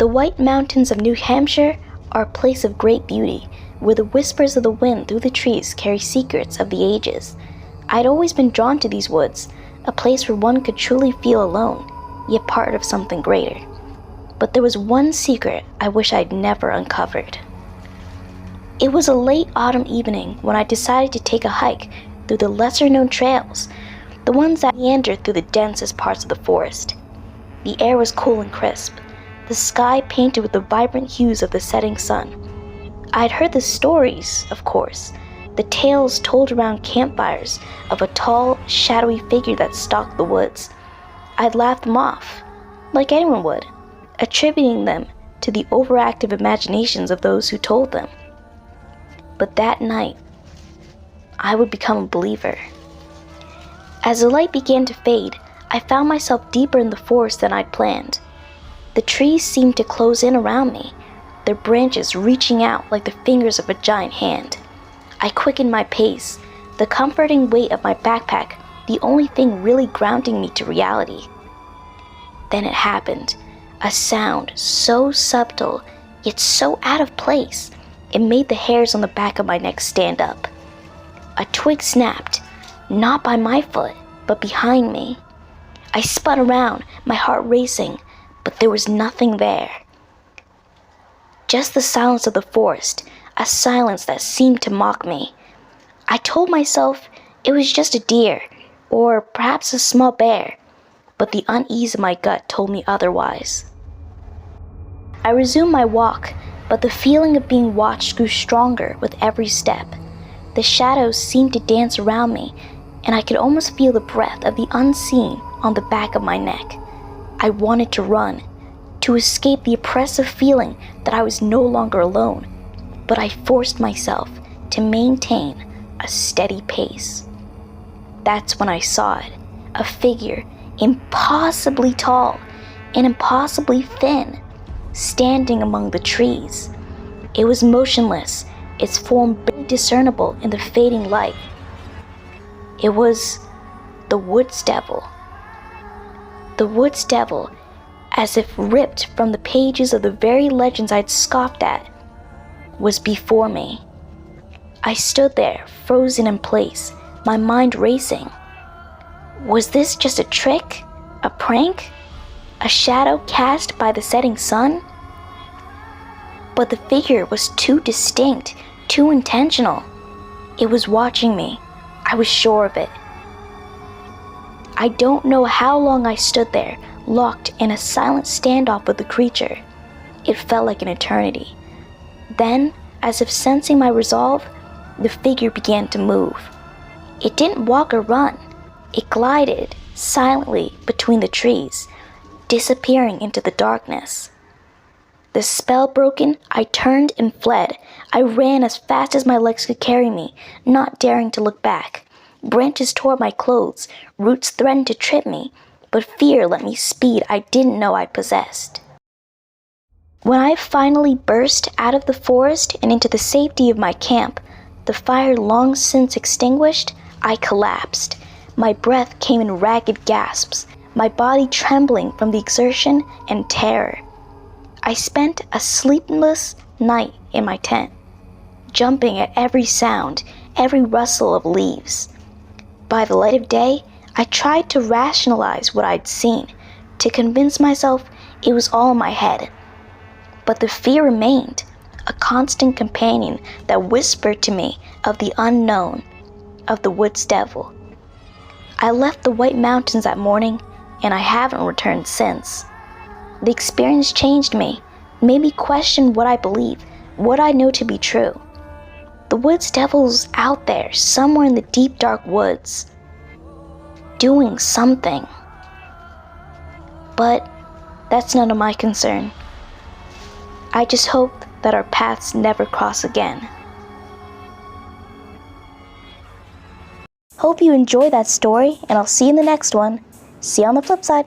The White Mountains of New Hampshire are a place of great beauty, where the whispers of the wind through the trees carry secrets of the ages. I'd always been drawn to these woods, a place where one could truly feel alone, yet part of something greater. But there was one secret I wish I'd never uncovered. It was a late autumn evening when I decided to take a hike through the lesser-known trails, the ones that meandered through the densest parts of the forest. The air was cool and crisp, the sky painted with the vibrant hues of the setting sun. I'd heard the stories, of course, the tales told around campfires of a tall, shadowy figure that stalked the woods. I'd laughed them off, like anyone would, attributing them to the overactive imaginations of those who told them. But that night, I would become a believer. As the light began to fade, I found myself deeper in the forest than I'd planned. The trees seemed to close in around me, their branches reaching out like the fingers of a giant hand. I quickened my pace, the comforting weight of my backpack the only thing really grounding me to reality. Then it happened, a sound so subtle, yet so out of place, it made the hairs on the back of my neck stand up. A twig snapped, not by my foot, but behind me. I spun around, my heart racing, but there was nothing there. Just the silence of the forest, a silence that seemed to mock me. I told myself it was just a deer, or perhaps a small bear, but the unease of my gut told me otherwise. I resumed my walk, but the feeling of being watched grew stronger with every step. The shadows seemed to dance around me, and I could almost feel the breath of the unseen on the back of my neck. I wanted to run, to escape the oppressive feeling that I was no longer alone, but I forced myself to maintain a steady pace. That's when I saw it, a figure impossibly tall and impossibly thin, standing among the trees. It was motionless, its form barely discernible in the fading light. It was the woods devil. The woods devil, as if ripped from the pages of the very legends I'd scoffed at, was before me. I stood there, frozen in place, my mind racing. Was this just a trick? A prank? A shadow cast by the setting sun? But the figure was too distinct, too intentional. It was watching me. I was sure of it. I don't know how long I stood there, locked in a silent standoff with the creature. It felt like an eternity. Then, as if sensing my resolve, the figure began to move. It didn't walk or run. It glided silently between the trees, disappearing into the darkness. The spell broken, I turned and fled. I ran as fast as my legs could carry me, not daring to look back. Branches tore my clothes, roots threatened to trip me, but fear let me speed I didn't know I possessed. When I finally burst out of the forest and into the safety of my camp, the fire long since extinguished, I collapsed. My breath came in ragged gasps, my body trembling from the exertion and terror. I spent a sleepless night in my tent, jumping at every sound, every rustle of leaves. By the light of day, I tried to rationalize what I'd seen, to convince myself it was all in my head. But the fear remained, a constant companion that whispered to me of the unknown, of the woods devil. I left the White Mountains that morning, and I haven't returned since. The experience changed me, made me question what I believe, what I know to be true. The woods devil's out there, somewhere in the deep dark woods, doing something. But that's none of my concern. I just hope that our paths never cross again. Hope you enjoyed that story, and I'll see you in the next one. See you on the flip side.